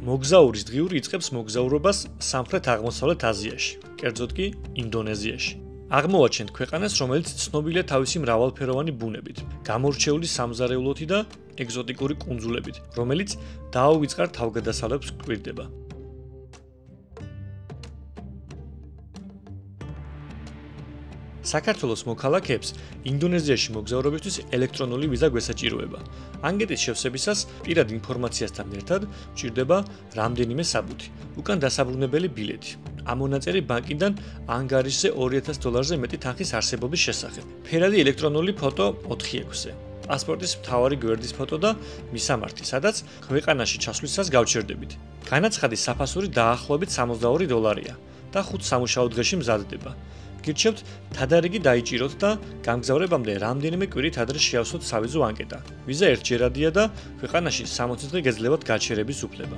მოგზაურის დღიური იწყებს მოგზაურობას სამხრეთ-აღმოსავლეთ აზიაში, კერძოდ კი ინდონეზიაში. აღმოვაჩენთ ქვეყანას, რომელიც ცნობილია თავისი მრავალფეროვანი ბუნებით, გამორჩეული სამზარეულოთი და ეგზოტიკური კუნძულებით, რომელიც დაუვიწყარ თავგადასავლებს გვკვირდება. საქართველოს მოქალაქეებს ინდონეზიაში მოგზაურობისთვის ელექტრონული ვიზა გვესაჭიროება. ანგკეტის შევსებისას პირად ინფორმაციასთან ერთად ჭირდება რამდენიმე საბუთი. უკან დასაბრუნებელი ბილეთი. ამონაწერი ბანკიდან ანგარიშზე $2000-ზე მეტი თანხის არსებობის შესახებ. ფერადი ელექტრონული ფოტო 4x-ზე. პასპორტის მთავარი გვერდის ფოტო და მისამართი, სადაც ქვეყანაში ჩასვლისას გავჩერდებით. განაცხადის საფასური დაახლოებით $62 და 5 სამუშაო დღეში მზადდება. გირჩევთ თადარიგი დაიჭიროთ და გამგზავრებამდე რამდენიმე კვირით ადრე შეავსოთ სავიზო ანკეტა. ვიზა ერთჯერადია და ქვეყანაში 60 დღე გეძლევათ გაჩერების უფლება.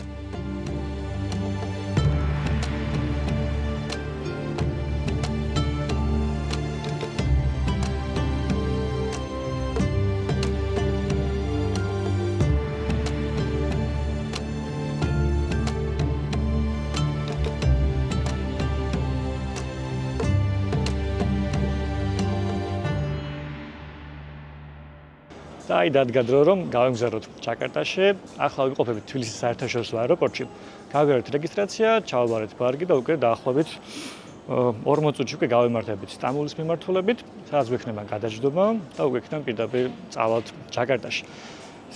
და აი დადგა დრო რომ გავემგზავროთ ჯაკარტაში, ახლა ვიმყოფებით თბილისის საერთაშორისო აეროპორტში. გავიარეთ რეგისტრაცია, ჩავაბარეთ ბარგი და უკვე დაახლოებით 40 წუთში უკვე გავემართებით სტამბოლის მიმართულებით, სადაც გვექნება გადაჯდომა და უკვე იქიდან პირდაპირ წავალთ ჯაკარტაში.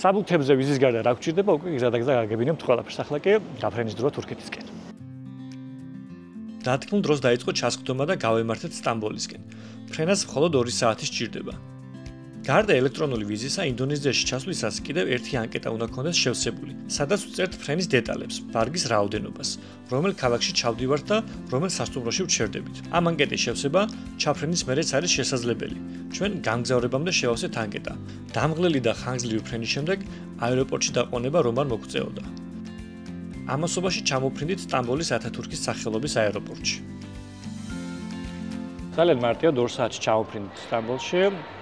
საბუთებზე ვიზის გარდა რა გვჭირდება, უკვე გზადაგზა გაგებინებთ ყველაფერს. ახლა კი გაფრენის დროა თურქეთისკენ. დათქმულ დროს დაიწყო ჩასხდომა და გავემართეთ სტამბოლისკენ. ფრენას მხოლოდ 2 საათი სჭირდება. გარდა ელექტრონული ვიზისა, ინდონეზიაში ჩასვლისას კიდევ ერთი ანკეტა უნდა გქონდეს შევსებული, სადაც ვწერთ ფრენის დეტალებს, ვარგის რაოდენობას, რომელ ქალაქში ჩავდივართ და რომელ სასტუმროში ვჩერდებით. ამ ანკეტის შევსება ჩაფრენის მერეც არის შესაძლებელი. ჩვენ გამგზავრებამდე შევავსეთ ანკეტა. დამღლელი და ხანგრძლივი ფრენის შემდეგ აეროპორტში დაყვანება რომ არ მოგწეოდა. ამასობაში ჩამოფრინდით სტამბოლის ათათურქის სახელობის აეროპორტში. ძალიან მარტივად 2 საათში ჩამოფრინდით სტამბოლში.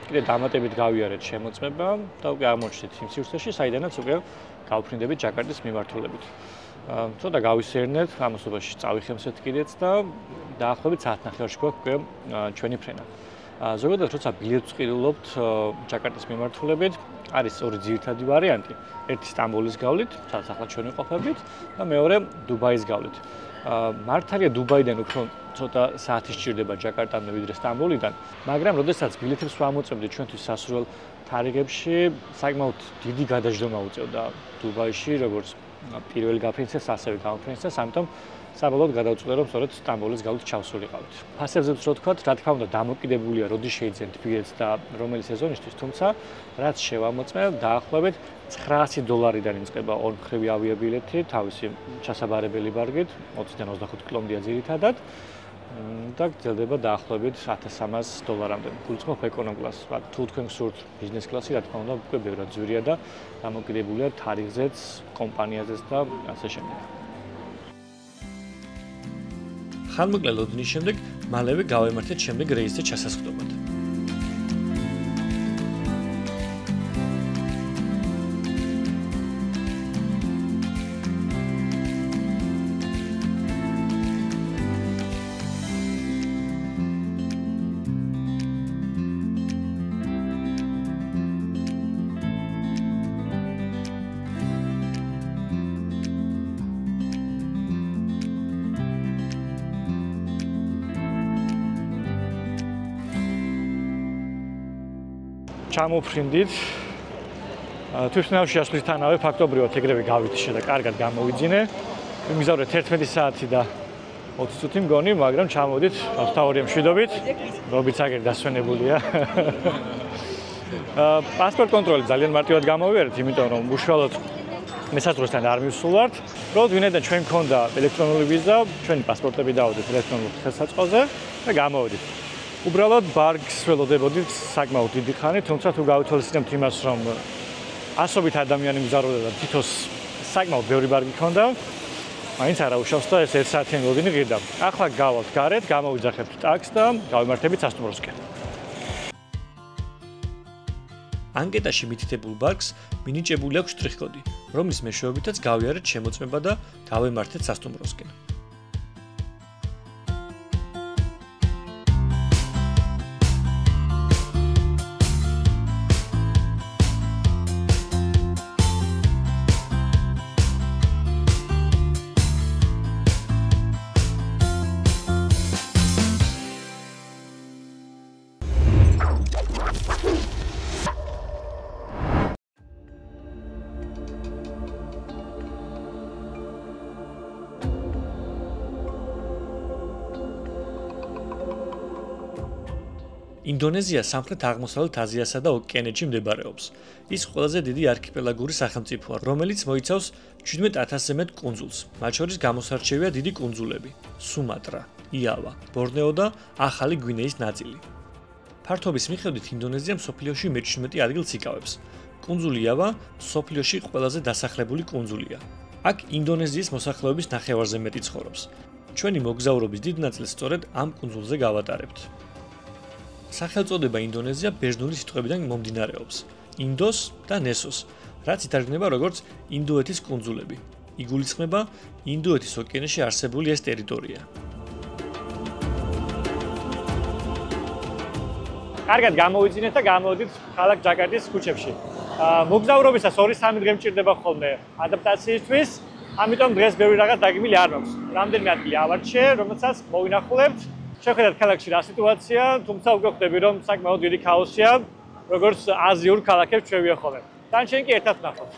კიდე დამატებით გავიარეთ შემოწმება და უკვე აღმოჩნდით იმ სივრცეში, საიდანაც უკვე გავფრინდებით ჯაკარტის მიმართულებით. ცოტა გავისერნეთ, ამასობაში წავიხემსეთ კიდეც და დაახლოებით საათნახევარში გვაქვს უკვე ჩვენი ფრენა. ზოგადად როცა ბილეთს ვყიდულობთ ჯაკარტის მიმართულებით, არის ორი ძირითადი ვარიანტი. ერთი სტამბოლის გავლით, სადაც ახლა ჩვენ ვიყოფებით და მეორე დუბაის გავლით. მართალია დუბაიდან უფრო ცოტა საათი სჭირდება ჯაკარტამდე ვიდრე სტამბოლიდან, მაგრამ როდესაც ბილეთებს ვამოწმებდით ჩვენთვის სასურველ თარიღებში, საკმაოდ დიდი გადაჯდომა უწევდა დუბაიში, როგორც პირველი გაფრინცეს, ასევე გამოფრინცეს, ამიტომ საბოლოოდ გადავწყვიტე, რომ სწორედ სტამბოლის გავლით ჩავსულიყავით. ფასებზეც რო თქვათ, რა თქმა უნდა, დამოკიდებულია, როდის შეიძენთ ბილეთს და რომელი სეზონისთვის, თუმცა რაც შევამოწმე, დაახლოებით $900-დან იწყება ორმხრივი ავიაბილეთი, თავისი ჩასაბარებელი ბარგით, 20-დან 25 კილომეტრია ძირითადად და გრძელდება დაახლოებით $1300-მდე. გულწრფელად ეკონომ კლასს, თუ თქვენ გსურთ ბიზნეს კლასი, რა თქმა უნდა, უკვე ბევრად ძვირია და დამოკიდებულია თარიღზეც, კომპანიაზეც და ასე შემდეგ. ხანმოკლე ლოდნის შემდეგ მალევე გავემართეთ შემდეგ რეისზე ჩასასხდომად. ჩამოფრინდით. თვითმფრინავში ასვლისთანავე ფაქტობრივად ეგრევე გავითიშე და კარგად გამოვიძინე. ვიმგზავრეთ 11 საათი და 20 წუთი მგონი, მაგრამ ჩამოვიდით 2 მშვიდობით. რობიც აგერ დასვენებულია. პასპორტ კონტროლი ძალიან მარტივად გამოვიარეთ, იმიტომ რომ უშუალოდ მესაზღვრესთან არ მივსულვართ. უბრალოდ ვინაიდან ჩვენ მქონდა ელექტრონული ვიზა, ჩვენი პასპორტები დავდეთ ელექტრონულ ხელსაწყოზე და გამოვიდით. უბრალოდ ბარგს ველოდებოდით საკმაოდ დიდი ხანი, თუმცა თუ გავითვალისწინებთ იმას, რომ ასობით ადამიანი მგზავრობდა და თითოს საკმაოდ ბევრი ბარგი ჰქონდა, მაინც არა უშავს და ეს 1 საათიანი ლოდინი ღირდა. ახლა გავალთ გარეთ, გამოვიძახებთ ტაქსს და გავიმართებით სასტუმროსკენ. ანკეტაში მითითებულ ბარგს მინიჭებული აქვს შტრიხ-კოდი, რომლის მეშვეობითაც გავიარეთ შემოწმება და გავემართეთ სასტუმროსკენ. ინდონეზია სამხრეთ-აღმოსავლეთ აზიასა და ოკეანეთში მდებარეობს. ის ყველაზე დიდი არქიპელაგური სახელმწიფოა, რომელიც მოიცავს 17,000-ზე მეტ კუნძულს, მათ შორის გამოსარჩევია დიდი კუნძულები: სუმატრა, იავა, ბორნეო და ახალი გვინეის ნაწილი. ფართობის მიხედვით ინდონეზია მსოფლიოში მე-17 ადგილს იკავებს. კუნძული იავა მსოფლიოში ყველაზე დასახლებული კუნძულია. აქ ინდონეზიის მოსახლეობის ნახევარზე მეტი ცხოვრობს. ჩვენი მოგზაურობის დიდ ნაწილს სწორედ ამ კუნძულზე გავატარებთ. სახელწოდება ინდონეზია ბერძნული სიტყვებიდან მომდინარეობს: ინდოს და ნესოს, რაც ითარგმნება როგორც ინდოეთის კუნძულები. იგულისხმება ინდოეთის ოკეანეში არსებული ეს ტერიტორია. კარგად გამოვიძინეთ და გამოვიდით ქალაქ ჯაკარტის ქუჩებში. მოგზაურობისას 2-3 დღე მჭირდება ხოლმე ადაპტაციისთვის, ამიტომ დღეს ბევრი რაღაც დაგმილი არ მაქვს. რამდენიმე ადგილი ავარჩიე, რომელსაც მოვინახულებთ. შეხედათ ქალაქში რა სიტუაცია, თუმცა უკვე ხვდები რომ საკმაოდ დიდი ქაოსია, როგორც აზიურ ქალაქებს ჩვენ ვიახოვებთ. დანარჩენი კი ერთად ვნახოთ.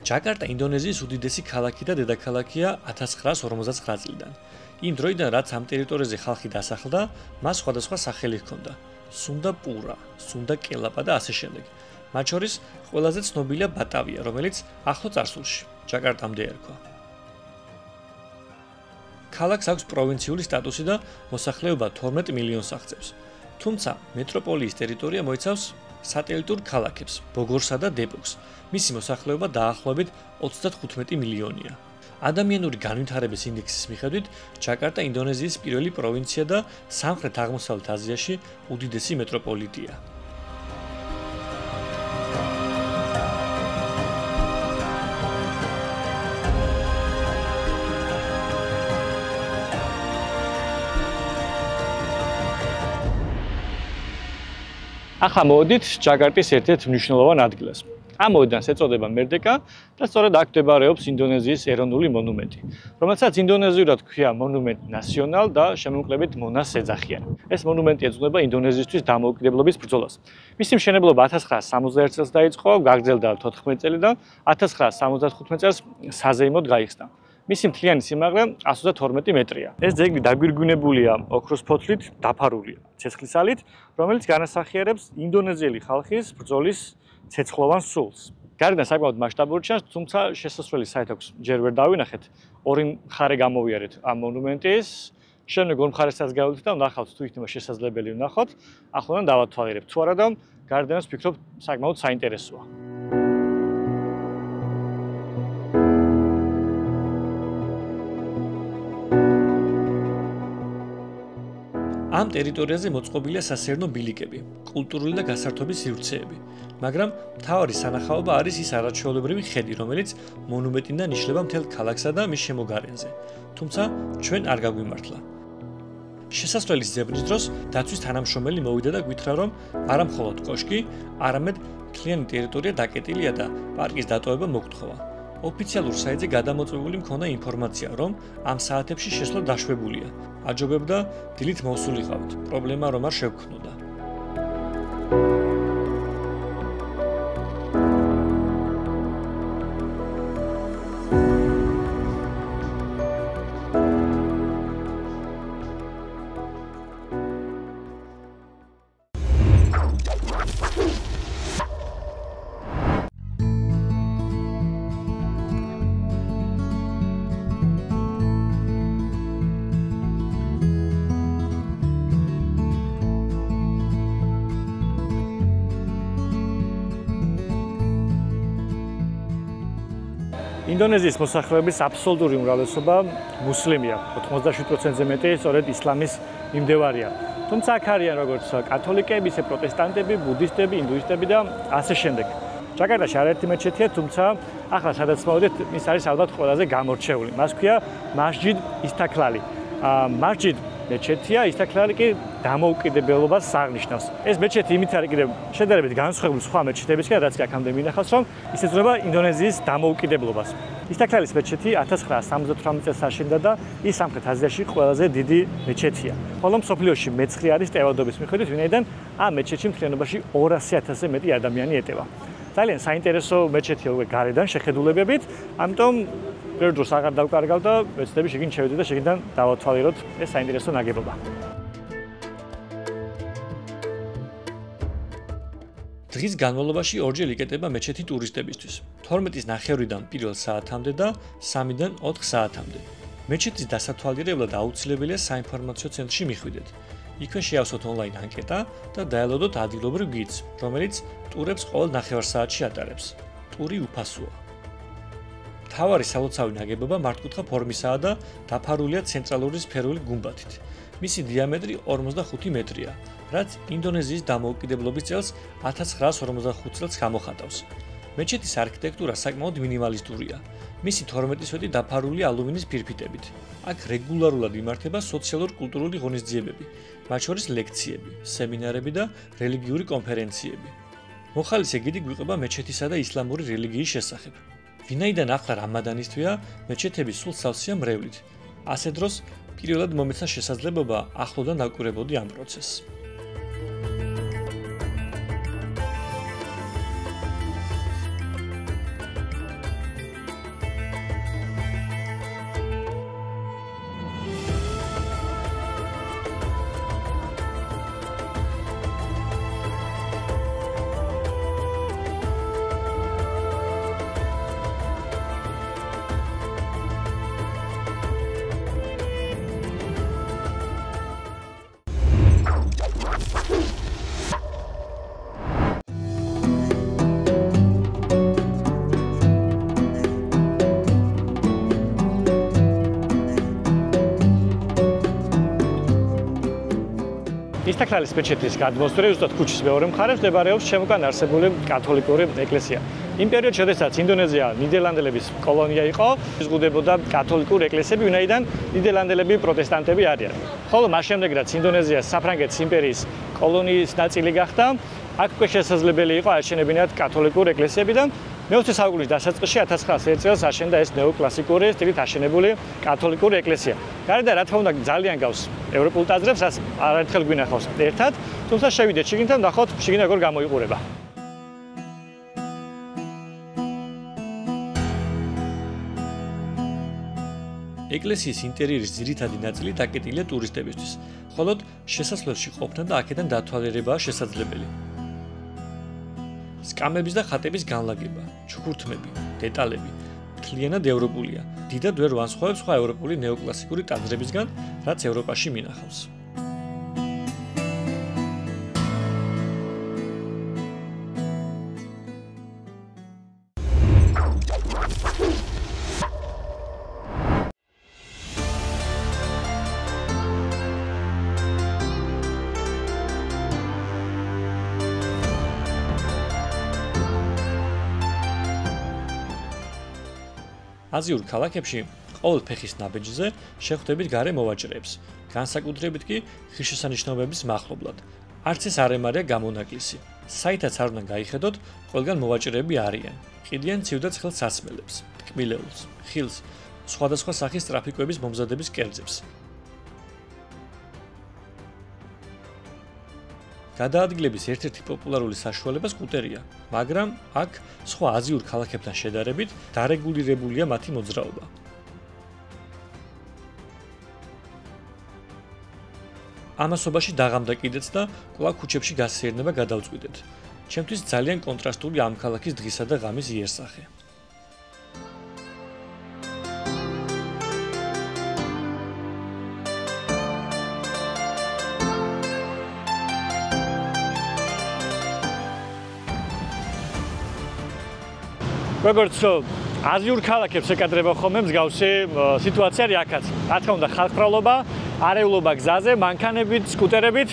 ჯაკარტა ინდონეზიის უდიდესი ქალაქი და დედაქალაქია 1959 წლიდან. იმ დროიდან რაც ამ ტერიტორიაზე ხალხი დასახლდა, მას სხვადასხვა სახელი ჰქონდა: სუნდა პურა, სუნდა კელაპა და ასე შემდეგ. მათ შორის ყველაზე ცნობილია ბატავია, რომელიც ახლო წარსულში ჯაკარტამდე ერქვა. ქალაქს აქვს პროვინციული სტატუსი და მოსახლეობა 12 მილიონს აღწევს. თუმცა მეტროპოლიის ტერიტორია მოიცავს სატელიტურ ქალაქებს, ბოგორსა და დეპოკს. მისი მოსახლეობა დაახლოებით 35 მილიონია. ადამიანური განვითარების ინდექსის მიხედვით, ჯაკარტა ინდონეზიის პირველი პროვინცია და სამხრეთ-აღმოსავლეთ აზიაში უდიდესი მეტროპოლიტია. ახლა მოვედით ჯაკარტის ერთ-ერთ მნიშვნელოვან ადგილას. ამ მოედანს ეწოდება მერდეკა და სწორედ აქ მდებარეობს ინდონეზიის ეროვნული მონუმენტი, რომელსაც ინდონეზიურად ქვია მონუმენტ ნასიონალ და შემოკლებით მონას ეძახიან. ეს მონუმენტი ეძღვნება ინდონეზიისთვის დამოუკიდებლობის ბრძოლას. მისი მშენებლობა 1961 წელს დაიწყო, გაგრძელდა 14 წელი და 1975 წელს საზეიმოდ გაიხსნა. მისი მთლიანი სიმაღლე 132 მეტრია. ეს ძეგლი დაგვირგვინებულია ოქროს ფოთლით, დაფარულია ცეცხლისალით, რომელიც განასახიერებს ინდონეზიელი ხალხის ბრძოლის ცეცხლოვან სულს. გარედან საკმაოდ მასშტაბური ჩანს, თუმცა შესასვლელი საით აქვს ჯერ ვერ დავინახეთ. ორი მხარე გამოვიარეთ ამ მონუმენტის. შემდეგ ორ მხარესაც გავიდით და ვნახავთ თუ იქნება შესაძლებელი ვნახოთ. ახლანდან დავათვალიერებთ. თუ არა და გარედანაც ვფიქრობ საკმაოდ საინტერესოა. ამ ტერიტორიაზე მოწყობილია სასეირნო ბილიკები, კულტურული და გასართობი სივრცეები, მაგრამ მთავარი სანახაობა არის ის არაჩვეულებრივი ხედი, რომელიც მონუმენტიდან იშლება მთელ ქალაქსა და მის შემოგარენზე. თუმცა ჩვენ არ გაგვიმართლა. შესასვლელის ძებნის დროს დაცვის თანამშრომელი მოვიდა და გვითხრა, რომ არა მხოლოდ კოშკი, არამედ მთლიანი ტერიტორია დაკეტილია და პარკის დატოვება მოგთხოვა. ოფიციალურ საიტზე გადამოწვეული მქონდა ინფორმაცია, რომ ამ საათებში შესვლა დაშვებულია. აჯობებდა დილით მოსულიყავთ. პრობლემა რომ არ შევქმნოდა. ინდონეზიის მოსახლეობის აბსოლუტური უმრავლესობა მუსლიმია, 87%-ზე მეტი სწორედ ისლამის მიმდევარია. თუმცა აქ არიან როგორც კათოლიკეები, ისე პროტესტანტები, ბუდისტები, ინდუისტები და ასე შემდეგ. ჯაკარტაში არაერთი მეჩეთია, თუმცა ახლა სადაც მოვიდეთ, ის არის ალბათ ყველაზე გამორჩეული. მას ქვია მასჯიდ ისთაკლალი. მასჯიდ მეჩეთია, ისთაკლალი კი დამოუკიდებლობას აღნიშნავს. ეს მეჩეთი იმით არის კიდევ შედარებით განსხვავებული სხვა მეჩეთებისგან, რაც აქამდე მინახავს, რომ ის ეძღვნება ინდონეზიის დამოუკიდებლობას. ისთაკლალის მეჩეთი 1978 წელს აშენდა და ის სამხრეთ აზიაში ყველაზე დიდი მეჩეთია. ხოლო მსოფლიოში მე-9 არის ტევადობის მიხედვით, ვინაიდან ამ მეჩეთში მთლიანობაში 200,000-ზე მეტი ადამიანი ეტევა. ძალიან საინტერესო მეჩეთია უკვე გარედან შეხედულებებით, ამიტომ ბევრ დროს აღარ დავკარგავ და ვეცდები შეგინ შევიდე და შეგინდან დავათვალიეროთ ეს საინტერესო ნაგებობა. დღის განმავლობაში ორჯერ იკეტება მეჩეთი ტურისტებისთვის. 12-ის ნახევრიდან 1 საათამდე და 3-დან 4 საათამდე. მეჩეთის დასათვალიერებლად აუცილებელია საინფორმაციო ცენტრში მიხვიდეთ. იქვე შეავსოთ ონლაინ ანკეტა და დაელოდოთ ადგილობრივ გიდს, რომელიც ტურებს ყოველ ნახევარსაათში ატარებს. ტური უფასოა. მთავარი სალოცავი ნაგებობა მართკუთხა ფორმისაა და დაფარულია ცენტრალური სფერული გუმბათით. მისი დიამეტრი 45 მეტრია, რაც ინდონეზიის დამოუკიდებლობის წელს 1945 წელს გამოხატავს. მეჩეთის არქიტექტურა საკმაოდ მინიმალისტურია. მისი 12 სვეტი დაფარულია ალუმინის ფირფიტებით. აქ რეგულარულად იმართება სოციალურ-კულტურული ღონისძიებები, მათ შორის ლექციები, სემინარები და რელიგიური კონფერენციები. მოხალისე გიდი გვიყვება მეჩეთისა და ისლამური რელიგიის შესახებ. ვინაიდან ახლა რამადანის თვეა, მეჩეთები სულ სავსეა მრევლით. ასე დროს პირველად მომეცა შესაძლებლობა ახლოდან დავკვირვებოდი ამ პროცესს. ისთაკლალის მეჩეთის გადმოსწვერი ზუსტად ქუჩის მეორე მხარეს მდებარეობს შემოგან არსებული კათოლიკური ეკლესია. იმ პერიოდში, როდესაც ინდონეზია ნიდერლანდელების კოლონია იყო, იზღუდებოდა კათოლიკური ეკლესიები, ვინაიდან ნიდერლანდელები პროტესტანტები არიან. ხოლო მას შემდეგ, რაც ინდონეზია საფრანგეთის იმპერიის კოლონიის ნაწილი გახდა, აქ უკვე შესაძლებელი იყო აშენებინათ კათოლიკური ეკლესიები და მე-20 საუკუნის დასაწყისში 1901 წელს აშენდა ეს ნეოკლასიკური სტილით აშენებული კათოლიკური ეკლესია. გარდა რა თქმა უნდა ძალიან გავს ევროპულ ტაძრებს, რაც არაერთხელ გვინახავს ერთად, თუმცა შევიდეთ შიგნით და ნახოთ შიგნით როგორ გამოიყურება. ეკლესიის ინტერიერის ძირითადი ნაწილი დაკეტილია ტურისტებისთვის, ხოლო შესასვლელში ყოფნა და აქედან დათვალიერებაა შესაძლებელი. სკამების და ხატების განლაგება, ჩუქურთმები, დეტალები მთლიანად ევროპულია. დიდად ვერ ვანსხვავებს სხვა ევროპული ნეოკლასიკური ტაძრებისგან, რაც ევროპაში მინახავს. აზიურ ქალაქებში ყოველ ფეხის ნაბეჯზე შეხვდებით გარე მოვაჭრეებს, განსაკუთრებით კი ღირსშესანიშნაობების მახლობლად. არც ეს არ ემარია გამონაკლისი. საითაც არ უნდა გაიხედოთ, ყველგან მოვაჭრეები არიან. ყიდიან ცივ და ცხელ სასმელებს, ტკბილეულს, ხილს, სხვადასხვა სახის ტრაფიკების მომზადების კერძებს. გადაადგილების ერთ-ერთი პოპულარული საშუალება სკუტერია, მაგრამ აქ სხვა აზიურ ქალაქებთან შედარებით დარეგულირებულია მათი მოძრაობა. ამასობაში დაღამდა კიდეც და კვლავ ქუჩებში გასეირნება გადავწყვიტეთ. ჩემთვის ძალიან კონტრასტული ამ ქალაქის დღისა და ღამის იერსახე. როგორც აზიურ ქალაქებს ეკადრება ხოლმე მსგავსი სიტუაცია არის აქაც. რა თქმა უნდა, ხალხმრავლობა არეულობა გზაზე, მანქანებით, სკუტერებით.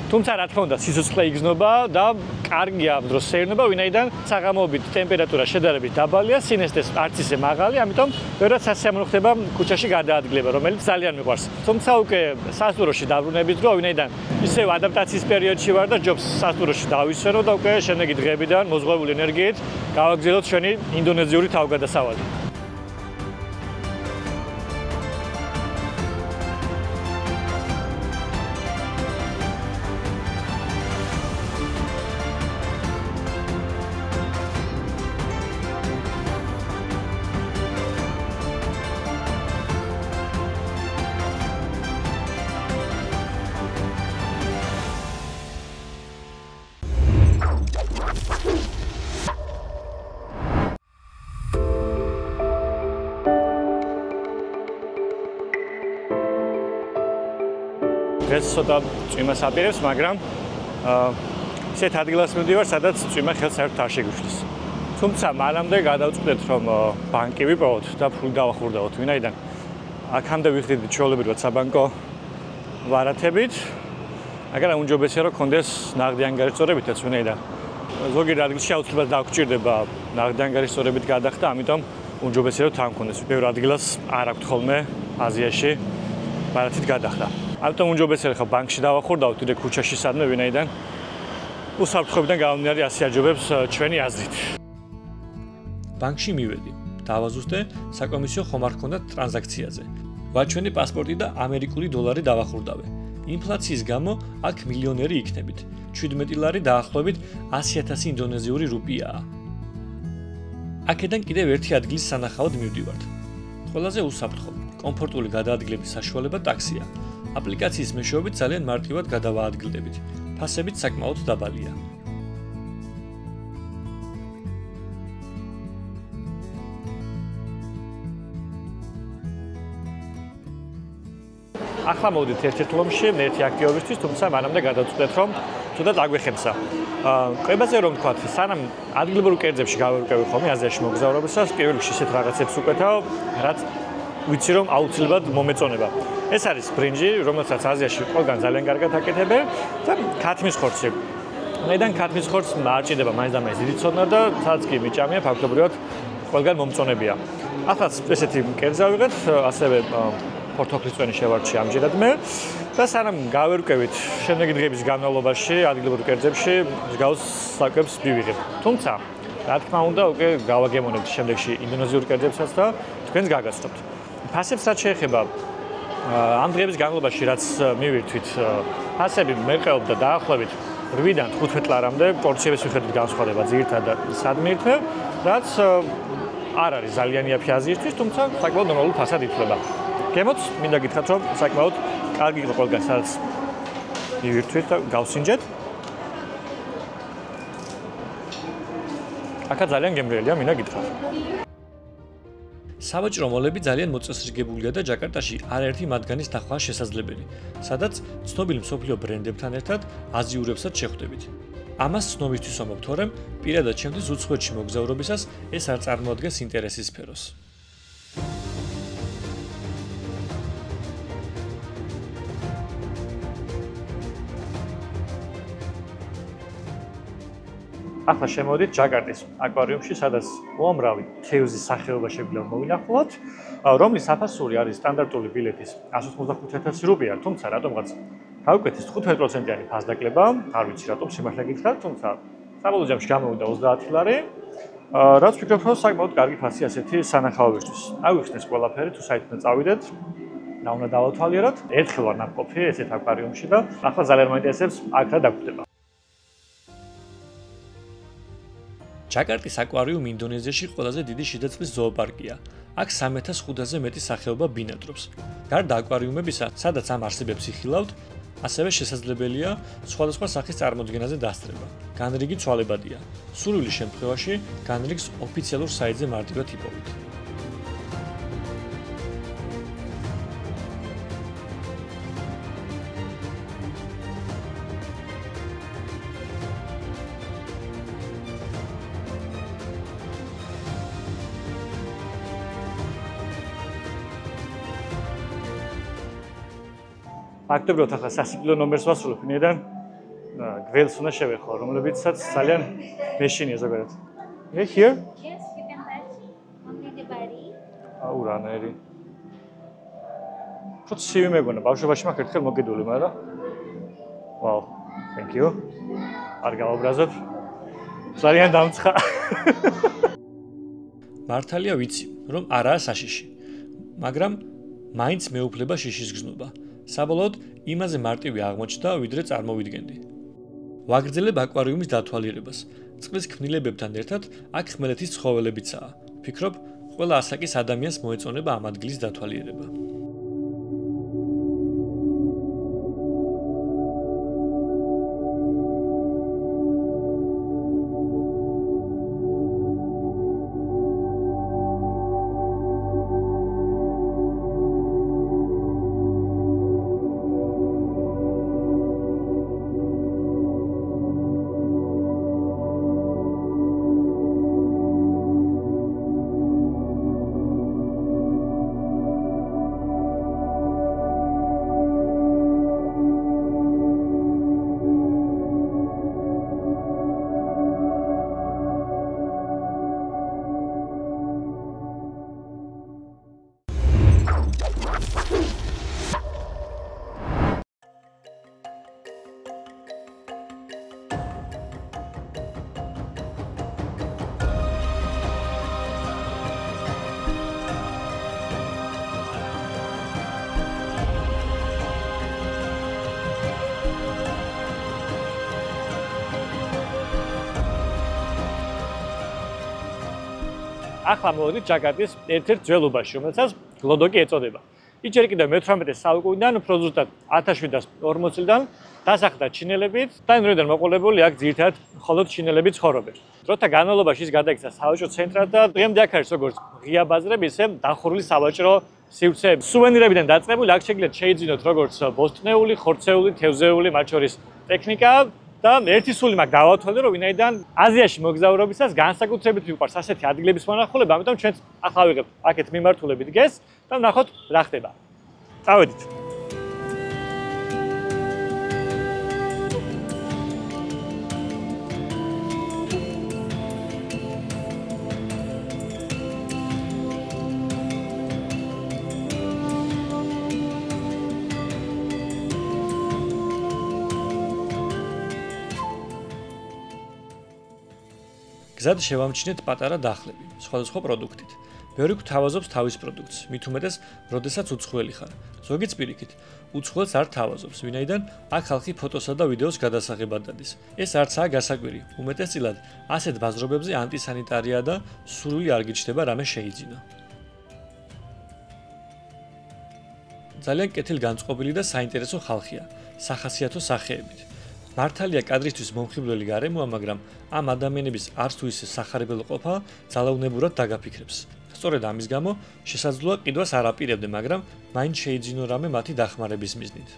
თუმცა რა თქმა უნდა, სიცოცხლე იგრძნობა და კარგია ამ დროს სეირნობა, ვინაიდან საღამოობით ტემპერატურა შედარებით დაბალია, სინესტეს არც ისე მაღალი, ამიტომ ბევრად სასიამოვნო ხდება ქუჩაში გადაადგილება, რომელიც ძალიან მიყვარს. თუმცა უკვე სასტუმროში დაბრუნების დრო, ვინაიდან ისევ ადაპტაციის პერიოდში ვარ და ჯობს სასტუმროში დავისვენო და უკვე შემდეგი დღეებიდან მოზღვეული ენერგიით გავაგრძელოთ ჩვენი ინდონეზიური თავგადასავალი. დღეს ცოტა წვიმას აპირებს, მაგრამ ისეთ ადგილას მივდივარ, სადაც წვიმა ხელს საერთოდ არ შეგვიშლის. თუმცა მანამდე გადავწყვეტ, რომ ბანკი ვიპოვოთ და ფული დავახურდაოთ, ვინაიდან აქამდე ვიხდით ჩვეულებრივად საბანკო ვარათებით, მაგრამ უმჯობესია რომ კონდეს ნაღდი ანგარიშწორებითაც, ვინაიდან ზოგიერთ ადგილში აუცილებლად დაგვჭირდება ნაღდი ანგარიშწორებით გადახდა, ამიტომ უმჯობესია რომ თან კონდეს. ბევრ ადგილას არ აქვთ ხოლმე აზიაში ვარათით გადახდა. ამიტომ უმჯობესია ხა ბანკში დავახურდავთ კიდე ქუჩაში სადმე, ვინაიდან უსაფრთხოებიდან გამომდინარე ასე აჯობებს ჩვენი აზრით. ბანკში მივედი, დავაზუსტე, საკომისიო ხომ არ ჰქონდა ტრანზაქციაზე. ვაჩვენე პასპორტი და ამერიკული დოლარი დავახურდავე. ინფლაციის გამო აქ მილიონერი იქნებით. 17 ლარი დაახლოებით 100.000 ინდონეზიური რუპიაა. აქედან კიდევ ერთი ადგილის სანახავად მივდივართ. ყველაზე უსაფრთხო, კომფორტული გადაადგილების საშუალება ტაქსია. აპლიკაციის მეშვეობით ძალიან მარტივად გადავაადგილდებით. ფასებიც საკმაოდ დაბალია. ახლა მოვდით ერთ-ერთ ლომში, ერთი აქტივობისთვის, თუმცა მანამდე გადავწყვეტ, რომ თუნდაც აგვეხებსა. კვებაზე რომ ვთქვათ, სანამ ადგილობრივ კერძებში გავერკვევი ხოლმე აზიაში მოგზაურობისას, პირველ რიგში ისეთ რაღაცებს უკეთავ, რაც ვიცი რომ აუცილებლად მომეწონება. ეს არის ბრინჯი, რომელსაც აზიაში ყველგან ძალიან კარგად აკეთებენ და ქათმის ხორცი. მედან ქათმის ხორცს არ ჭირდება მაინც და მაინც დიდი ცოდნა და სადაც კი მიჭამია, ფაქტობრივად ყველგან მომწონებია. ახლა ესეთი კერძი ავიღეთ, ასევე ფორთოხლის წვენი შევარჩი ამჯერად მე და სანამ გავერკვევით შემდეგი დღეების განმავლობაში ადგილობრივ კერძებში მსგავს საკვებს მივიღებ. თუმცა რა თქმა უნდა უკვე გავაგემონებთ შემდეგში ინდონეზიურ კერძებსაც და თქვენს გაგაცნობთ. ფასებს რაც შეეხება ამ დღეების განმავლობაში რაც მივირთვით, ფასები მერყეობდა დაახლოებით 8-დან 15 ლარამდე, პორციების მიხედვით განსხვავდება ძირითადად სად მირთმევ, რაც არ არის ძალიან იაფი აზიისთვის, თუმცა საკმაოდ ნორმალურ ფასად ითვლება. გემოც მინდა გითხრათ, რომ საკმაოდ კარგი იყო ყველგან სადაც მივირთვით და გავსინჯეთ. აქა ძალიან გემრიელია, მინდა გითხრათ. სავაჭრო მოლები ძალიან მოწესრიგებულია და ჯაკარტაში არაერთი მათგანის ნახვაა შესაძლებელი, სადაც ცნობილი მსოფლიო ბრენდებთან ერთად აზიურებსაც შეხვდებით. ამას ცნობისთვის ვამბობ, თორემ პირადად ჩემთვის უცხოეთში მოგზაურობისას ეს არ წარმოადგენს ინტერესის სფეროს. ახლა შემოვიდით ჯაკარტის აკვარიუმში, სადაც უამრავი თევზის სახეობა შეგვიძლია მოვინახულოთ, რომლის საფასური არის სტანდარტული ბილეთის 185.000 რუპია, თუმცა რატომღაც გავკვეთეს 15%-იანი ფასდაკლება, არ ვიცი რატომ სიმართლე გითხრათ, თუმცა საბოლოო ჯამში გამოვიდა 30 ლარი, რაც ვფიქრობ, რომ საკმაოდ კარგი ფასი ასეთი სანახაობისთვის. აგვიხსნეს ყველაფერი, თუ საერთოდ წავიდეთ, რა უნდა დავათვალიეროთ. ერთხელ ვარ ნამყოფი ესეთ აკვარიუმში და ახლა ძალიან მაინტერესებს აქ რა დაგვხდება. ჯაკარტის აკვარიუმი ინდონეზიაში ყველაზე დიდი შიდაწვის ზოოპარკია. აქ 3500-ზე მეტი სახეობა ბინადრობს. გარდა აკვარიუმებისა, სადაც ამ არსებებს იხილავთ, ასევე შესაძლებელია სხვადასხვა სახის წარმოდგენაზე დასწრება. განრიგი ცვალებადია. სურვილის შემთხვევაში განრიგს ოფიციალურ საიტზე მარტივად იპოვეთ. ფაქტობრივად ახლა სასიკვდილო ნომერს ვასრულებ, ვინაიდან გველს უნდა შევეხო, რომლებიცაც ძალიან მეშინია ზოგადად. Here? Yes, you can touch only the body. აუ რანაირი. ხო ცივი მეგონა, ბავშვობაში მაქვს ერთხელ მოკიდული, მაგრამ Wow, thank you. არ გავაბრაზებ. ძალიან დამცხა. მართალია ვიცი, რომ არაა საშიში. მაგრამ მაინც მეუფლება შიშის გზნობა. საბოლოოდ იმაზე მარტივი აღმოჩნდა, ვიდრე წარმოვიდგენდი. ვაგრძელებ აკვარიუმის დათვალიერებას. წყლის ქმნილებებთან ერთად აქ ხმელეთის ცხოველებიცაა. ვფიქრობ, ყველა ასაკის ადამიანს მოეწონება ამ ადგილის დათვალიერება. ახლა მოვედით ჯაკარტის ერთ-ერთ ძველობაში, რომელსაც გლოდოკი ეწოდება. ის ჯერ კიდევ მე-18 საუკუნიდან, უფრო ზუსტად 1740 წლიდან დასახლდა ჩინელებით და იმდროინდან მოყოლებული აქ ძირითადად მხოლოდ ჩინელები ცხოვრობენ. დროთა განმავლობაში ის გადაიქცა სავაჭრო ცენტრად და დღემდე აქ არის როგორც ღია ბაზრები, ისე დახურული სავაჭრო სივრცეები. სუვენირებიდან დაწყებული აქ შეგიძლიათ შეიძინოთ როგორც ბოსტნეული, ხორცეული, თევზეული, მათ შორის ტექნიკა და ერთი სული მაქვს დავათვალე, რომ ვინაიდან აზიაში მოგზაურობისას განსაკუთრებით მიყვარს ასეთი ადგილების მონახულება, ამიტომ ჩვენც ახლა ვიღებთ აქეთ მიმართულებით გეს და ვნახოთ რა ხდება. წავედით. გზად შევამჩნიეთ პატარა დახლები, სხვადასხვა პროდუქტით. ბევრი გვთავაზობს თავის პროდუქტს, მით უმეტეს, როდესაც უცხოელი ხარ. ზოგიც პირიქით, უცხოელს არ თავაზობს, ვინაიდან აქ ხალხი ფოტოსა და ვიდეოს გადასაღებად დადის. ეს არცაა გასაკვირი, უმეტესწილად ასეთ ბაზრობებზე ანტისანიტარია და სურვილი არ გიჩნდება რამე შეიძინა. ძალიან კეთილგანწყობილი და საინტერესო ხალხია, სახასიათო სახეებით. მართალია კადრისთვის მომხიბვლელი გარემოა, მაგრამ ამ ადამიანების არც თუ ისე სახარებელო ყოფა ძალაუნებურად დაგაფიქრებს. სწორედ ამის გამო შესაძლოა ყიდვას არ აპირებდე, მაგრამ მაინც შეიძინო რამე მათი დახმარების მიზნით.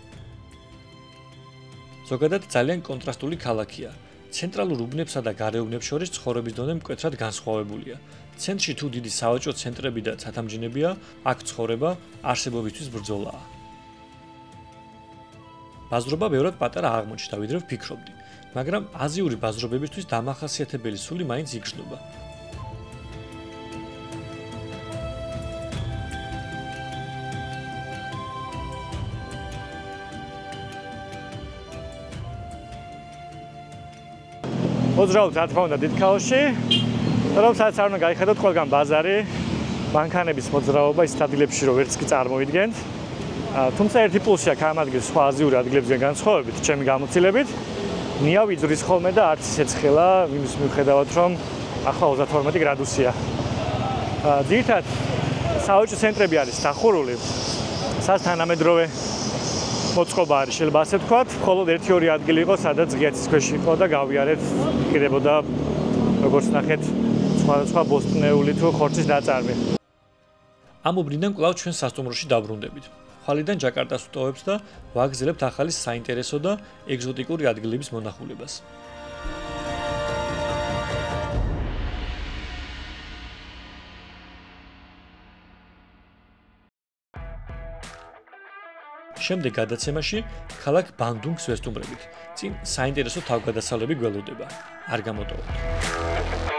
ზოგადად ძალიან კონტრასტული ქალაქია. ცენტრალურ უბნებსა და გარეუბნებს შორის ცხოვრების დონე მკვეთრად განსხვავებულია. ცენტრში თუ დიდი სავაჭრო ცენტრები და ცათამბჯენებია, აქ ცხოვრება არსებობისთვის ბრძოლაა. ბაზრობა ბევრად პატარა აღმოჩნდა, ვიდრე ვფიქრობდი, მაგრამ აზიური ბაზრობებისთვის დამახასიათებელი სული მაინც იგრძნობა. მოძრაობთ რა თქმა უნდა დიდ ქაოსში, რომელსაც არ უნდა გაიხედოთ ყველგან ბაზარი, მანქანების მოძრაობა ის ადგილებში რომ ვერც კი წარმოვიდგენთ. თუმცა ერთი პლუსია აქ ამ ადგილს სხვა აზიური ადგილებისგან განსხვავებით, ჩემი გამოცდილებით, ნია ვიძვრის ხოლმე და არც ისე ცხელა, იმის მიუხედავად რომ ახლა 32 გრადუსია. ძირითადად სავაჭრო ცენტრები არის დახურული, სადაც თანამედროვე მოწყობა არის, შეიძლება ასე ვთქვათ, მხოლოდ 1-2 ადგილი იყო, სადაც ღიაცის ქვეშ იყო და გავიარეთ, იქნებოდა როგორც ნახეთ, სხვადასხვა ბოსტნეული თუ ხორცის ნაწარმი. ამ უბნიდან კვლავ ჩვენ სასტუმროში დაბრუნდებით. ხვალიდან ჯაკარტას ვტოვებთ და ვაგრძელებთ ახალი საინტერესო და ეგზოტიკური ადგილების მონახულებას. შემდეგ გადაცემაში ქალაქ ბანდუნგს ვესტუმრებით. წინ საინტერესო თავგადასავლები გველოდება. არ გამოტოვოთ.